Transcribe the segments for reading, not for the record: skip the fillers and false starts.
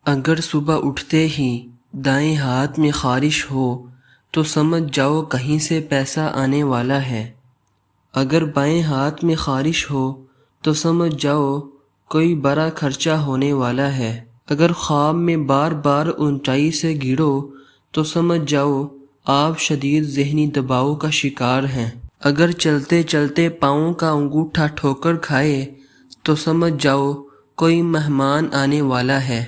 اگر صبح اٹھتے ہی دائیں ہاتھ میں خارش ہو تو سمجھ جاؤ کہیں سے پیسہ آنے والا ہے۔ اگر بائیں ہاتھ میں خارش ہو تو سمجھ جاؤ کوئی بڑا خرچہ ہونے والا ہے۔ اگر خواب میں بار بار اونچائی سے گرو تو سمجھ جاؤ آپ شدید ذہنی دباؤ کا شکار ہیں۔ اگر چلتے چلتے پاؤں کا انگوٹھا ٹھوکر کھائے تو سمجھ جاؤ کوئی مہمان آنے والا ہے۔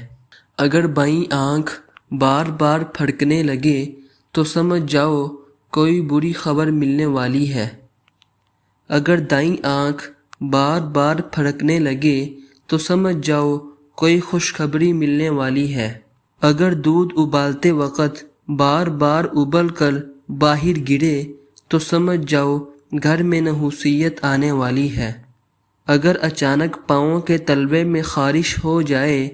اگر بائیں آنکھ بار بار پھڑکنے لگے تو سمجھ جاؤ کوئی بری خبر ملنے والی ہے۔ اگر دائیں آنکھ بار بار پھڑکنے لگے تو سمجھ جاؤ کوئی خوشخبری ملنے والی ہے۔ اگر دودھ ابالتے وقت بار بار ابل کر باہر گرے تو سمجھ جاؤ گھر میں نحوست آنے والی ہے۔ اگر اچانک پاؤں کے تلوے میں خارش ہو جائے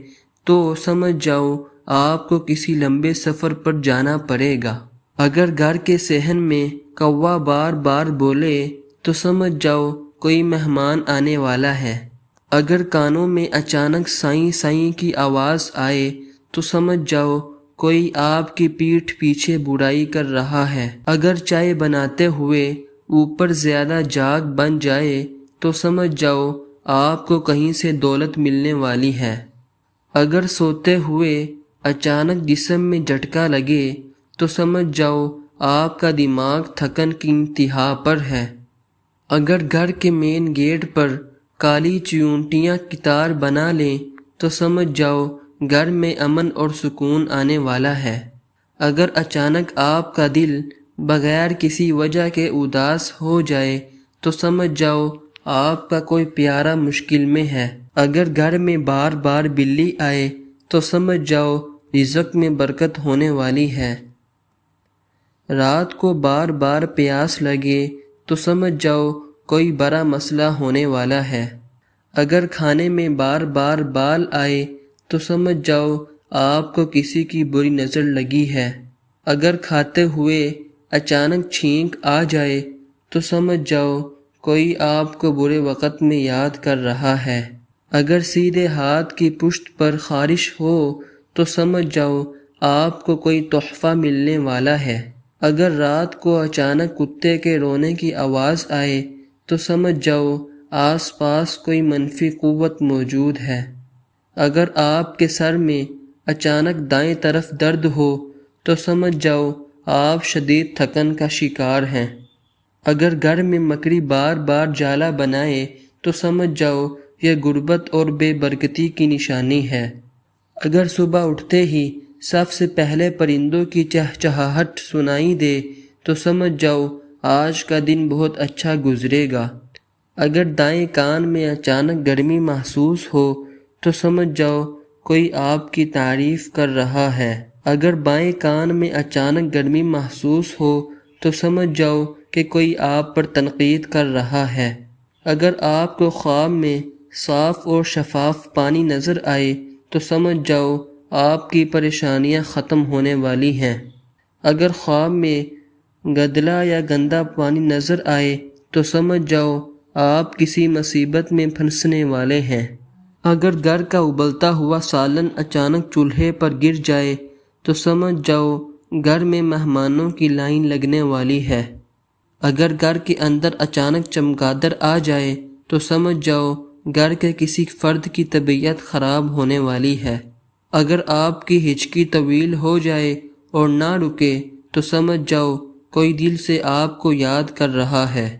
تو سمجھ جاؤ آپ کو کسی لمبے سفر پر جانا پڑے گا۔ اگر گھر کے صحن میں کوا بار بار بولے تو سمجھ جاؤ کوئی مہمان آنے والا ہے۔ اگر کانوں میں اچانک سائیں سائیں کی آواز آئے تو سمجھ جاؤ کوئی آپ کی پیٹھ پیچھے برائی کر رہا ہے۔ اگر چائے بناتے ہوئے اوپر زیادہ جاگ بن جائے تو سمجھ جاؤ آپ کو کہیں سے دولت ملنے والی ہے۔ اگر سوتے ہوئے اچانک جسم میں جھٹکا لگے تو سمجھ جاؤ آپ کا دماغ تھکن کی انتہا پر ہے۔ اگر گھر کے مین گیٹ پر کالی چیونٹیاں قطار بنا لیں تو سمجھ جاؤ گھر میں امن اور سکون آنے والا ہے۔ اگر اچانک آپ کا دل بغیر کسی وجہ کے اداس ہو جائے تو سمجھ جاؤ آپ کا کوئی پیارا مشکل میں ہے۔ اگر گھر میں بار بار بلی آئے تو سمجھ جاؤ رزق میں برکت ہونے والی ہے۔ رات کو بار بار پیاس لگے تو سمجھ جاؤ کوئی بڑا مسئلہ ہونے والا ہے۔ اگر کھانے میں بار بار بال آئے تو سمجھ جاؤ آپ کو کسی کی بری نظر لگی ہے۔ اگر کھاتے ہوئے اچانک چھینک آ جائے تو سمجھ جاؤ کوئی آپ کو برے وقت میں یاد کر رہا ہے۔ اگر سیدھے ہاتھ کی پشت پر خارش ہو تو سمجھ جاؤ آپ کو کوئی تحفہ ملنے والا ہے۔ اگر رات کو اچانک کتے کے رونے کی آواز آئے تو سمجھ جاؤ آس پاس کوئی منفی قوت موجود ہے۔ اگر آپ کے سر میں اچانک دائیں طرف درد ہو تو سمجھ جاؤ آپ شدید تھکن کا شکار ہیں۔ اگر گھر میں مکڑی بار بار جالا بنائے تو سمجھ جاؤ یہ غربت اور بے برکتی کی نشانی ہے۔ اگر صبح اٹھتے ہی سب سے پہلے پرندوں کی چہچہاہٹ سنائی دے تو سمجھ جاؤ آج کا دن بہت اچھا گزرے گا۔ اگر دائیں کان میں اچانک گرمی محسوس ہو تو سمجھ جاؤ کوئی آپ کی تعریف کر رہا ہے۔ اگر بائیں کان میں اچانک گرمی محسوس ہو تو سمجھ جاؤ کہ کوئی آپ پر تنقید کر رہا ہے۔ اگر آپ کو خواب میں صاف اور شفاف پانی نظر آئے تو سمجھ جاؤ آپ کی پریشانیاں ختم ہونے والی ہیں۔ اگر خواب میں گدلا یا گندا پانی نظر آئے تو سمجھ جاؤ آپ کسی مصیبت میں پھنسنے والے ہیں۔ اگر گھر کا ابلتا ہوا سالن اچانک چولہے پر گر جائے تو سمجھ جاؤ گھر میں مہمانوں کی لائن لگنے والی ہے۔ اگر گھر کے اندر اچانک چمگادڑ آ جائے تو سمجھ جاؤ گھر کے کسی فرد کی طبیعت خراب ہونے والی ہے۔ اگر آپ کی ہچکی طویل ہو جائے اور نہ رکے تو سمجھ جاؤ کوئی دل سے آپ کو یاد کر رہا ہے۔